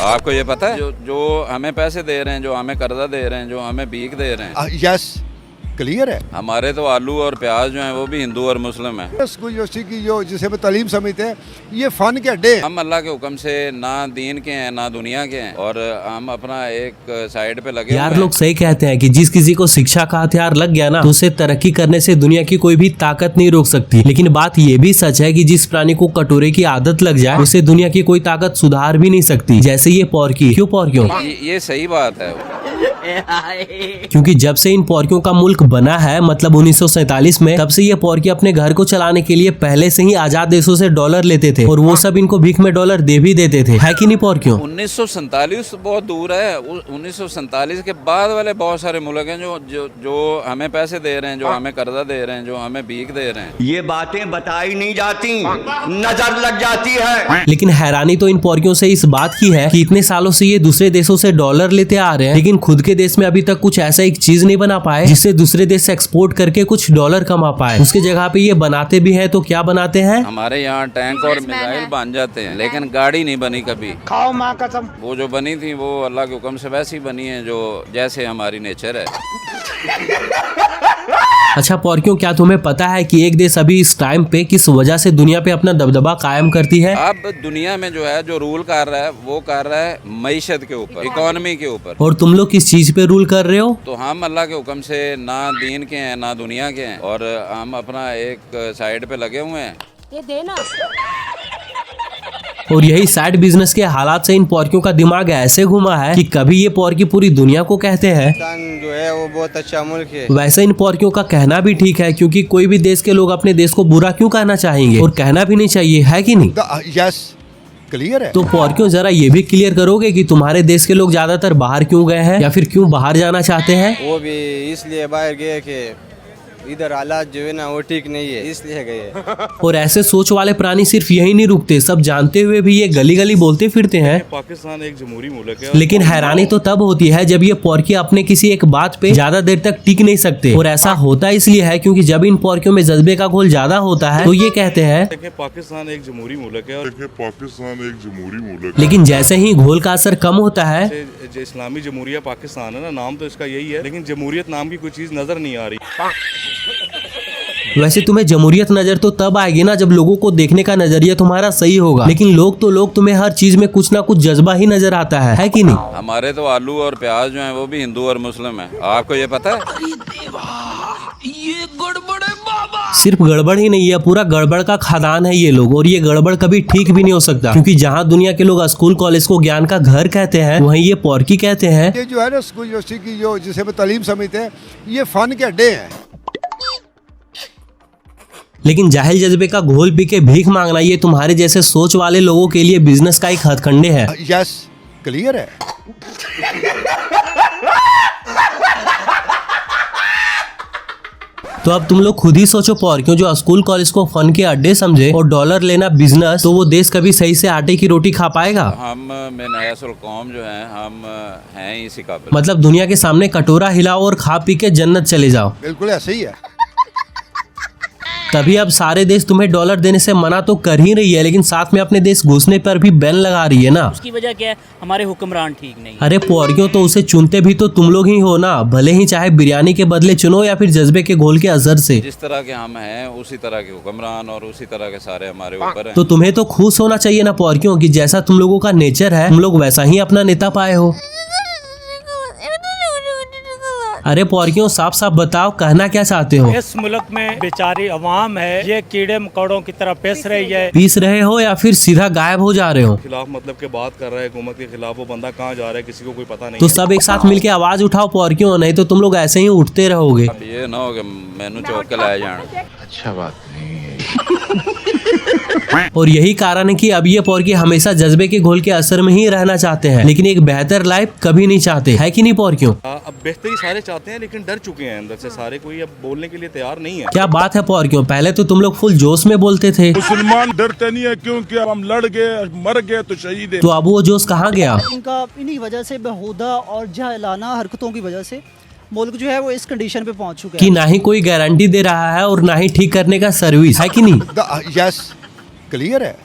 आपको ये पता है जो हमें पैसे दे रहे हैं, जो हमें कर्जा दे रहे हैं, जो हमें भीख दे रहे हैं, यस क्लियर है। हमारे तो आलू और प्याज जो हैं वो भी हिंदू और मुस्लिम हैं। स्कूल यूनिवर्सिटी की जो जिसे मैं तालीम समझते हैं, ये फन के अड्डे हैं। हम अल्लाह के हुक्म से ना दीन के हैं ना दुनिया के हैं, और हम अपना एक साइड पे लगे यार हुए हैं। लोग सही कहते हैं कि जिस किसी को शिक्षा का हथियार लग गया ना, तो उसे तरक्की करने से दुनिया की कोई भी ताकत नहीं रोक सकती। लेकिन बात ये भी सच है कि जिस प्राणी को कटोरे की आदत लग जाए, उसे दुनिया की कोई ताकत सुधार भी नहीं सकती। जैसे ये पॉर्की। क्यों पॉर्कियों? ये सही बात है। क्योंकि जब से इन पॉर्कियों का मुल्क बना है, मतलब 1947 में, तब से ये पॉर्की अपने घर को चलाने के लिए पहले से ही आजाद देशों से डॉलर लेते थे, और वो सब इनको भीख में डॉलर दे भी देते थे। है कि नहीं पॉर्कियों? 1947 बहुत दूर है। 1947 के बाद वाले बहुत सारे मुल्क हैं जो हमें पैसे दे रहे हैं, जो हमें कर्जा दे रहे हैं, जो हमें भीख दे रहे हैं। ये बातें बताई नहीं जाती, नजर लग जाती है। लेकिन हैरानी तो इन पॉर्कियों से इस बात की है कि इतने सालों से ये दूसरे देशों से डॉलर लेते आ रहे हैं, लेकिन खुद के देश में अभी तक कुछ ऐसा एक चीज नहीं बना पाए जिससे दूसरे देश से एक्सपोर्ट करके कुछ डॉलर कमा पाए। उसके जगह पे ये बनाते भी हैं, तो क्या बनाते हैं? हमारे यहाँ टैंक और मिसाइल बन जाते हैं, लेकिन गाड़ी नहीं बनी कभी। खाओ माँ कसम। वो जो बनी थी वो अल्लाह के हुक्म से वैसी बनी है जो जैसे हमारी नेचर है। अच्छा पॉर्कियों, क्या तुम्हें पता है कि एक देश अभी इस टाइम पे किस वजह से दुनिया पे अपना दबदबा कायम करती है? अब दुनिया में जो है जो रूल कर रहा है वो कर रहा है मईशत के ऊपर, इकोनॉमी के ऊपर। और तुम लोग किस चीज पे रूल कर रहे हो? तो हम अल्लाह के हुक्म से ना दीन के हैं ना दुनिया के हैं, और हम अपना एक साइड पे लगे हुए हैं। ये देना। और यही साइड बिजनेस के हालात से इन पॉर्कियों का दिमाग ऐसे घुमा है कि कभी ये पॉर्की पूरी दुनिया को कहते हैं जो है वो बहुत अच्छा मुल्क है। वैसे इन पॉर्कियों का कहना भी ठीक है, क्योंकि कोई भी देश के लोग अपने देश को बुरा क्यों कहना चाहेंगे, और कहना भी नहीं चाहिए। है कि नहीं? यस क्लियर है। तो पॉर्कियों, जरा ये भी क्लियर करोगे कि तुम्हारे देश के लोग ज्यादातर बाहर क्यों गए हैं, या फिर क्यों बाहर जाना चाहते हैं? वो भी इसलिए बाहर गए कि इधर हालात जो है ना वो ठीक नहीं है, इसलिए गए। और ऐसे सोच वाले प्राणी सिर्फ यही नहीं रुकते, सब जानते हुए भी ये गली गली बोलते फिरते हैं पाकिस्तान एक जमहूरी मुल्क है। लेकिन हैरानी तो तब होती है जब ये पॉर्की अपने किसी एक बात पे ज्यादा देर तक टिक नहीं सकते। और ऐसा होता इसलिए है क्योंकि जब इन पॉर्कियों में जज्बे का घोल ज्यादा होता है तो ये कहते हैं पाकिस्तान एक जमहूरी मुल्क है, और लेकिन जैसे ही घोल का असर कम होता है, जो इस्लामी जमहूरिया पाकिस्तान है ना, नाम तो इसका यही है, लेकिन जमहूरियत नाम की कोई चीज नजर नहीं आ रही। वैसे तुम्हें जमहूरियत नजर तो तब आएगी ना जब लोगों को देखने का नजरिया तुम्हारा सही होगा। लेकिन लोग तुम्हें हर चीज में कुछ ना कुछ जज्बा ही नजर आता है कि नहीं? हमारे तो आलू और प्याज जो हैं वो भी हिंदू और मुस्लिम हैं। आपको ये पता है? सिर्फ गड़बड़ ही नहीं है, पूरा गड़बड़ का खदान है ये लोग, और ये गड़बड़ कभी ठीक भी नहीं हो सकता, क्योंकि जहाँ दुनिया के लोग स्कूल कॉलेज को ज्ञान का घर कहते हैं, वहीं ये पॉर्की कहते हैं ये जो है ना स्कूल यूनिवर्सिटी की जो जिसे मैं तालीम समझते हैं, ये फन के अड्डे हैं। लेकिन जाहिल जज्बे का घोल पी के भीख मांगना, ये तुम्हारे जैसे सोच वाले लोगों के लिए बिजनेस का एक हथकंडे है। यस क्लियर है। तो अब तुम लोग खुद ही सोचो पॉर्कियों, जो स्कूल कॉलेज को फन के अड्डे समझे और डॉलर लेना बिजनेस, तो वो देश कभी सही से आटे की रोटी खा पाएगा? हम में कौम जो है हम हैं ही इसी काबिल। मतलब दुनिया के सामने कटोरा हिलाओ और खा पी के जन्नत चले जाओ। बिल्कुल ऐसे ही है। तभी अब सारे देश तुम्हें डॉलर देने से मना तो कर ही रही है, लेकिन साथ में अपने देश घुसने पर भी बैन लगा रही है ना। उसकी वजह क्या है? हमारे हुक्मरान ठीक नहीं। अरे पॉर्कियों, तो उसे चुनते भी तो तुम लोग ही हो ना, भले ही चाहे बिरयानी के बदले चुनो या फिर जज्बे के घोल के असर से। जिस तरह के हम हैं उसी तरह के हुक्मरान और उसी तरह के सारे हमारे ऊपर हैं। तो तुम्हें तो खुश होना चाहिए ना पॉर्कियों, कि जैसा तुम लोगों का नेचर है, तुम लोग वैसा ही अपना नेता पाए हो। अरे पॉर्कियों, साफ साफ बताओ, कहना क्या चाहते हो? इस मुल्क में बेचारी अवाम है, ये कीड़े मकोड़ों की तरह पीस रही है। पीस रहे हो या फिर सीधा गायब हो जा रहे हो? खिलाफ मतलब के बात कर रहा है हुकूमत के खिलाफ, वो बंदा कहाँ जा रहा है किसी को कोई पता नहीं तो है। सब एक साथ मिलके आवाज उठाओ पॉर्कियों, नहीं तो तुम लोग ऐसे ही उठते रहोगे। अब ये ना हो कि मैनू चौक के लाया जाना। अच्छा बात नहीं है। और यही कारण है कि अब ये पॉर्की हमेशा जज्बे के घोल के असर में ही रहना चाहते हैं, लेकिन एक बेहतर लाइफ कभी नहीं चाहते। है कि नहीं पॉर्कियों? अब बेहतरी सारे चाहते हैं, लेकिन डर चुके हैं अंदर से सारे, कोई अब बोलने के लिए तैयार नहीं है। क्या बात है पॉर्कियों, पहले तो तुम लोग फुल जोश में बोलते थे। मुसलमान डरते नहीं है क्योंकि अब हम लड़ गए, मर गए तो शहीद है। तो अब वो जोश कहाँ गया? इनका इन्हीं वजह से बेहुदा और जाहिलाना हरकतों की वजह से मुल्क जो है वो इस कंडीशन पे पहुंच चुका है कि ना ही कोई गारंटी दे रहा है और ना ही ठीक करने का सर्विस। है कि नहीं? यस क्लियर है।